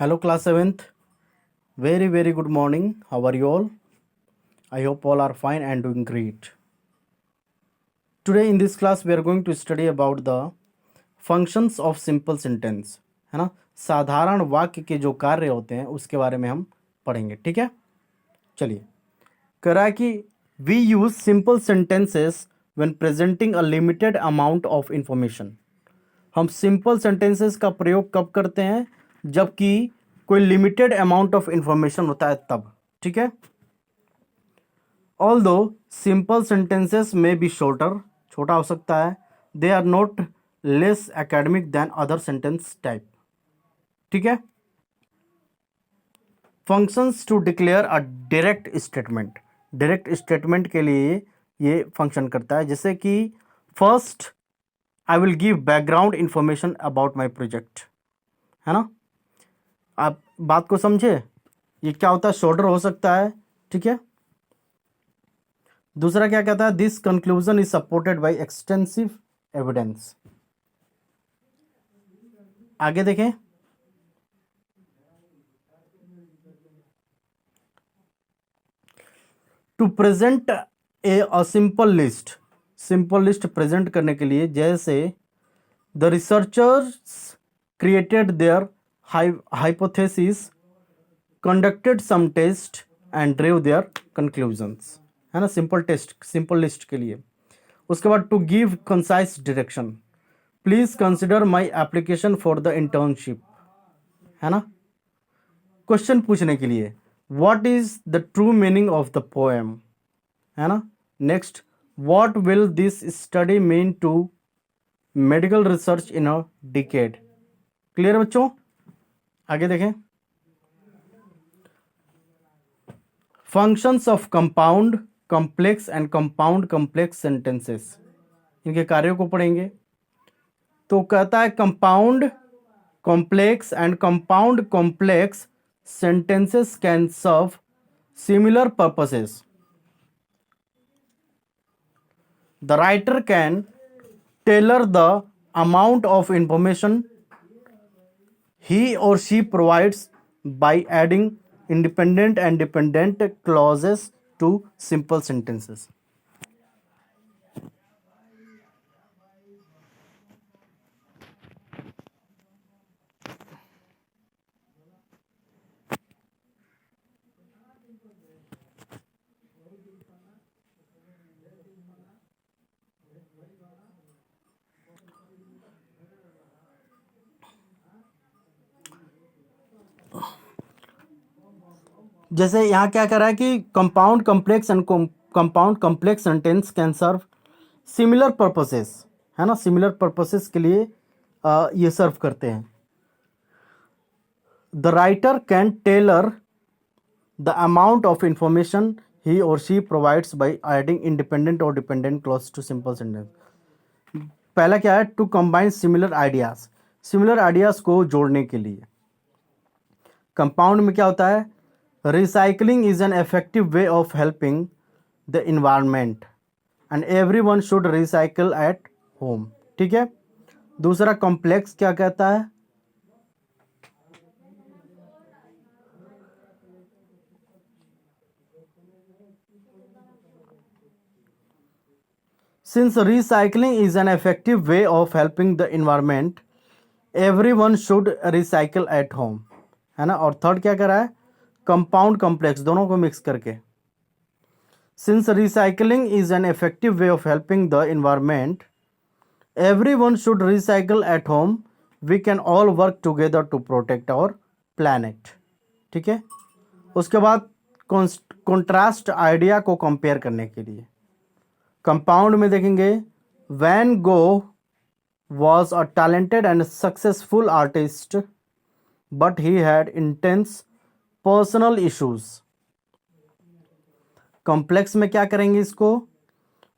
Hello, class 7th. Very good morning. How are you all? I hope all are fine and doing great. Today in this class we are going to study about the functions of simple sentence. है ना, साधारण वाक्य के जो कार्य होते हैं उसके बारे में हम पढ़ेंगे. ठीक है, चलिए. कह रहा है कि we use simple sentences when presenting a limited amount of information. हम सिंपल सेंटेंसेस का प्रयोग कब करते हैं? जबकि कोई लिमिटेड अमाउंट ऑफ इंफॉर्मेशन होता है तब. ठीक है. ऑल्दो सिंपल सेंटेंसेस में बी शॉर्टर, छोटा हो सकता है, they are not less academic than other sentence type. ठीक है. Functions to declare a direct statement. Direct statement के लिए ये फंक्शन करता है, जैसे कि first I will give background information about my project. है ना, आप बात को समझे. ये क्या होता है? शॉर्टर हो सकता है. ठीक है. दूसरा क्या कहता है? This conclusion is supported by extensive evidence. आगे देखें. To present a simple list. Simple list present करने के लिए, जैसे the researchers created their hypothesis, conducted some test and drew their conclusions. है ना, सिंपल टेस्ट, सिंपल लिस्ट के लिए. उसके बाद to give concise direction. Please consider my application for the internship. है ना, क्वेश्चन पूछने के लिए, what is the true meaning of the poem. है ना. Next, what will this study mean to medical research in a decade. Clear बच्चों? आगे देखें. Functions of compound, complex and compound complex sentences. इनके कार्यों को पढ़ेंगे. तो कहता है compound complex and compound complex sentences can serve similar purposes. The writer can tailor the amount of information he or she provides by adding independent and dependent clauses to simple sentences. जैसे यहाँ क्या कर रहा है कि compound complex and compound complex sentence can serve similar purposes. है ना, similar purposes के लिए ये सर्व करते हैं. The writer can tailor the amount of information he और she provides by adding independent और dependent clause to simple sentence. पहला क्या है? To combine similar ideas. Similar ideas को जोड़ने के लिए. कंपाउंड में क्या होता है? Recycling is an effective way of helping the environment and everyone should recycle at home. ठीक है. दूसरा कॉम्प्लेक्स क्या कहता है? Since recycling is an effective way of helping the environment everyone should recycle at home. है ना. और third क्या कर रहा है? कंपाउंड कॉम्प्लेक्स, दोनों को मिक्स करके. Since recycling is an effective way of helping the environment everyone should recycle at home we can all work together to protect our planet. ठीक है. उसके बाद कॉन्ट्रास्ट आइडिया को कंपेयर करने के लिए कंपाउंड में देखेंगे, Van Gogh was a talented and successful artist but he had intense personal issues. Complex में क्या करेंगे इसको?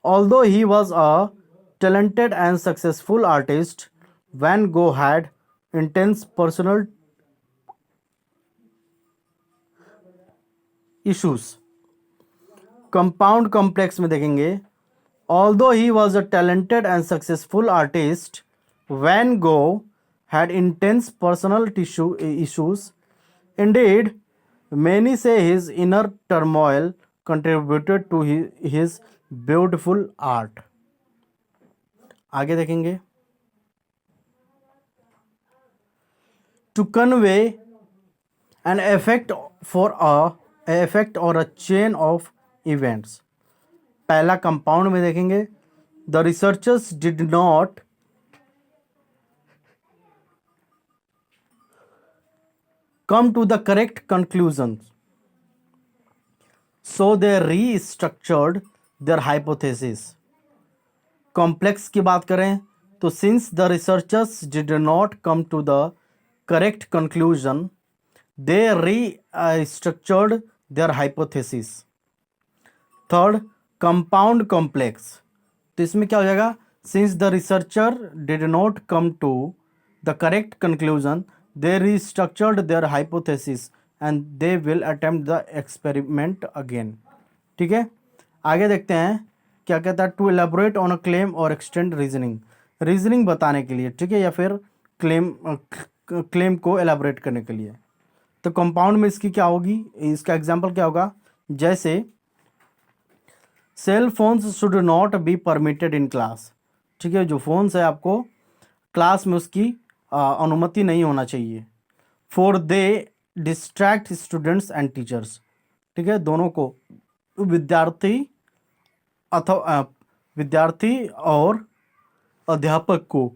Although he was a talented and successful artist Van Gogh had intense personal issues. Compound complex में देखेंगे, although he was a talented and successful artist Van Gogh had intense personal issues, Indeed, many say his inner turmoil contributed to his beautiful art. आगे देखेंगे. To convey an effect or a chain of events. पहला compound में देखेंगे. The researchers did not come to the correct conclusions, so they restructured their hypothesis. Complex की बात करें तो since the researchers did not come to the correct conclusion, they restructured their hypothesis. Third, compound complex. तो इसमें क्या हो जाएगा? Since the researcher did not come to the correct conclusion, they restructured their hypothesis and they will attempt the experiment again. ठीक है, आगे देखते हैं क्या कहता है. To elaborate on a claim और एक्सटेंड रीजनिंग. रीजनिंग बताने के लिए, ठीक है, या फिर क्लेम को एलेबोरेट करने के लिए. तो कंपाउंड में इसकी क्या होगी, इसका एग्जांपल क्या होगा? जैसे cell phones should not be permitted in class. ठीक है, जो फोन्स है आपको क्लास में उसकी अनुमति नहीं होना चाहिए. For they distract students and teachers. ठीक है, दोनों को विद्यार्थी और अध्यापक को,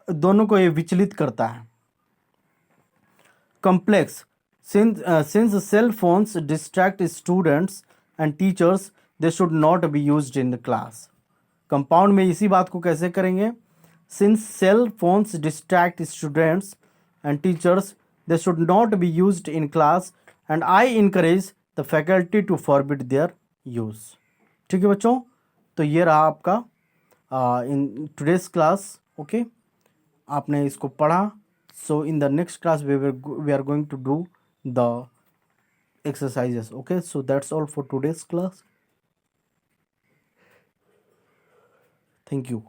दोनों को ये विचलित करता है. complex, since cell phones distract students and teachers, they should not be used in the class. Compound में इसी बात को कैसे करेंगे? since cell phones distract students and teachers, they should not be used in class and I encourage the faculty to forbid their use. ठीक है बच्चों, तो ये रहा आपका इन टुडेज क्लास. ओके, आपने इसको पढ़ा. So in the next class we are going to do the exercises. Okay, so that's all for today's class. Thank you.